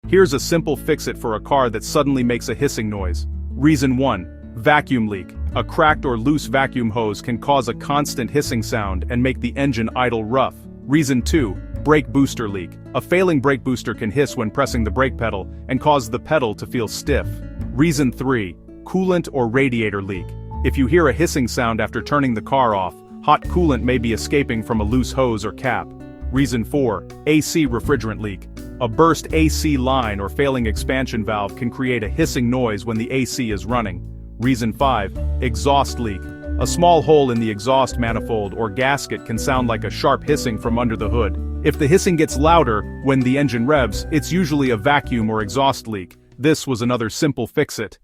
Here's a simple fix-it for a car that suddenly makes a hissing noise. Reason 1. Vacuum leak. A cracked or loose vacuum hose can cause a constant hissing sound and make the engine idle rough. Reason 2. Brake booster leak. A failing brake booster can hiss when pressing the brake pedal and cause the pedal to feel stiff. Reason 3. Coolant or radiator leak. If you hear a hissing sound after turning the car off, hot coolant may be escaping from a loose hose or cap. Reason 4. AC refrigerant leak. A burst AC line or failing expansion valve can create a hissing noise when the AC is running. Reason 5. Exhaust leak. A small hole in the exhaust manifold or gasket can sound like a sharp hissing from under the hood. If the hissing gets louder when the engine revs, it's usually a vacuum or exhaust leak. This was another simple fix-it.